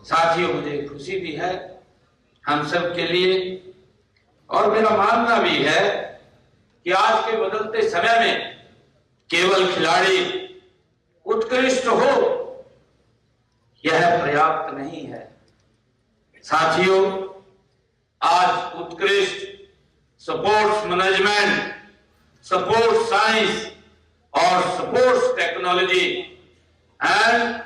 साथियों, मुझे खुशी भी है हम सब के लिए, और मेरा मानना भी है कि आज के बदलते समय में केवल खिलाड़ी उत्कृष्ट हो यह पर्याप्त नहीं है। साथियों, आज उत्कृष्ट स्पोर्ट्स मैनेजमेंट, स्पोर्ट्स साइंस और sports technology and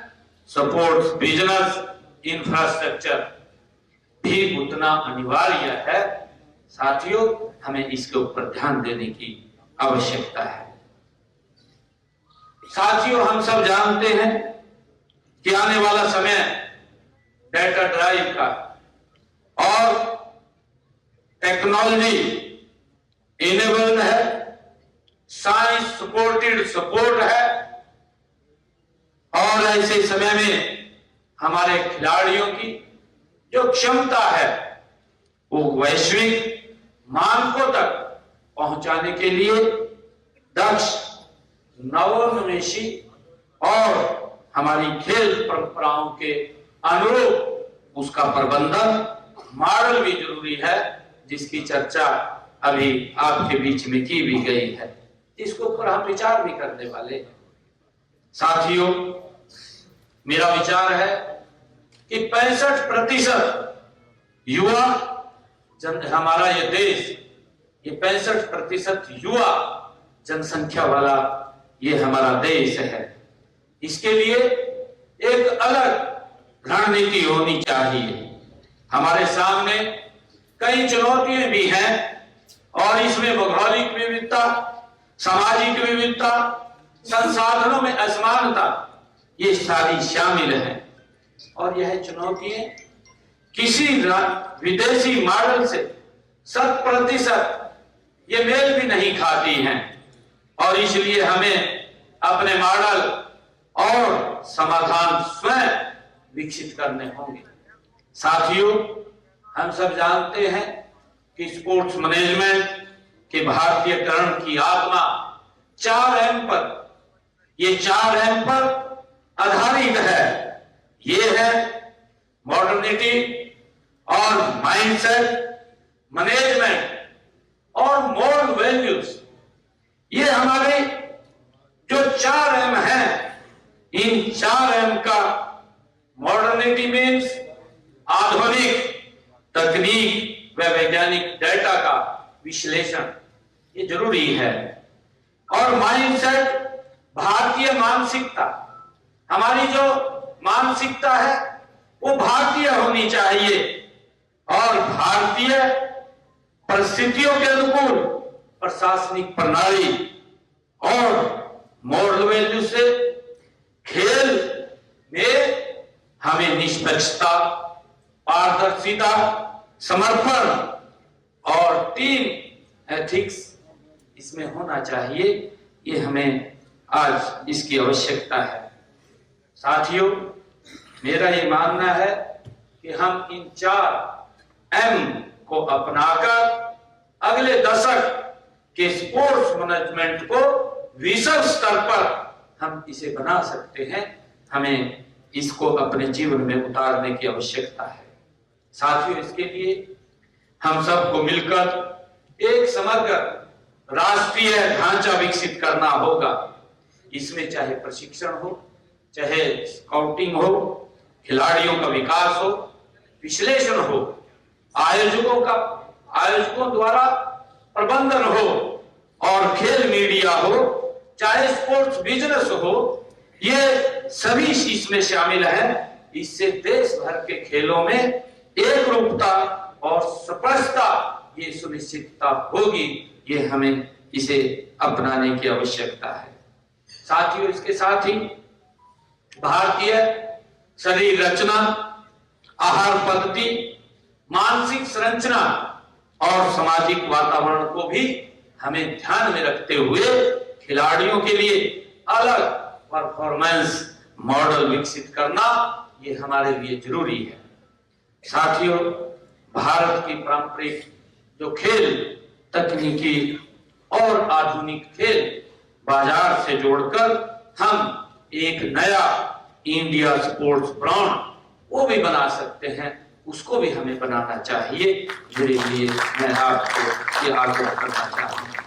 sports business infrastructure भी उतना अनिवार्य है। साथियों, हमें इसके ऊपर ध्यान देने की आवश्यकता है। साथियों, हम सब जानते हैं कि आने वाला समय डेटा ड्राइव का और टेक्नोलॉजी इनेबल्ड है, साइंस सपोर्टेड सपोर्ट है, और ऐसे समय में हमारे खिलाड़ियों की जो क्षमता है वो वैश्विक मानकों तक पहुंचाने के लिए दक्ष, नवोन्मेषी और हमारी खेल परंपराओं के अनुरूप उसका प्रबंधन मॉडल भी जरूरी है, जिसकी चर्चा अभी आपके बीच में की भी गई है, इसके ऊपर हम विचार भी करने वाले हैं। साथियों, मेरा विचार है कि 65% युवा हमारा ये देश, ये 65% युवा जनसंख्या वाला ये हमारा देश है। इसके लिए एक अलग रणनीति होनी चाहिए। हमारे सामने कई चुनौतियां भी हैं और इसमें भौगोलिक विविधता, सामाजिक विविधता, संसाधनों में असमानता, ये सारी शामिल हैं। और यह चुनौतियां किसी विदेशी मॉडल से 100% ये मेल भी नहीं खाती हैं, और इसलिए हमें अपने मॉडल और समाधान स्वयं विकसित करने होंगे। साथियों, हम सब जानते हैं कि स्पोर्ट्स मैनेजमेंट के भारतीयकरण की आत्मा 4M पर, ये 4M पर आधारित है। ये है मॉडर्निटी और माइंडसेट, मैनेजमेंट और मोरल वैल्यूज। ये हमारे जो 4M हैं, इन 4M का मॉडर्निटी मीन्स आधुनिक तकनीक व वैज्ञानिक डेटा का विश्लेषण, ये जरूरी है। और माइंडसेट, भारतीय मानसिकता, हमारी जो मानसिकता है वो भारतीय होनी चाहिए और भारतीय परिस्थितियों के अनुकूल प्रशासनिक प्रणाली और मॉरल वैल्यू से खेल में हमें निष्पक्षता, पारदर्शिता, समर्पण और टीम एथिक्स इसमें होना चाहिए। ये हमें आज इसकी आवश्यकता है। साथियों, मेरा ये मानना है कि हम इन 4M को अपनाकर अगले दशक के स्पोर्ट्स मैनेजमेंट को विश्व स्तर पर हम इसे बना सकते हैं। हमें इसको अपने जीवन में उतारने की आवश्यकता है। साथियों, इसके लिए हम सबको मिलकर एक समग्र राष्ट्रीय ढांचा विकसित करना होगा। इसमें चाहे प्रशिक्षण हो, चाहे स्काउटिंग हो, खिलाड़ियों का विकास हो, विश्लेषण हो, आयोजकों द्वारा प्रबंधन हो और खेल मीडिया हो, चाहे स्पोर्ट्स बिजनेस हो, ये सभी इसमें शामिल है। इससे देश भर के खेलों में एक रूपता और स्पष्टता ये सुनिश्चितता होगी। ये हमें इसे अपनाने की आवश्यकता है। साथियों, इसके साथ ही भारतीय शरीर रचना, आहार पद्धति, मानसिक संरचना और सामाजिक वातावरण को भी हमें ध्यान में रखते हुए खिलाड़ियों के लिए अलग परफॉर्मेंस मॉडल विकसित करना ये हमारे लिए जरूरी है। साथियों, भारत की पारंपरिक जो खेल तकनीकी और आधुनिक खेल बाजार से जोड़कर हम एक नया इंडिया स्पोर्ट्स ब्रांड वो भी बना सकते हैं, उसको भी हमें बनाना चाहिए। मेरे लिए मैं आपको ये आग्रह करना चाहूँगा।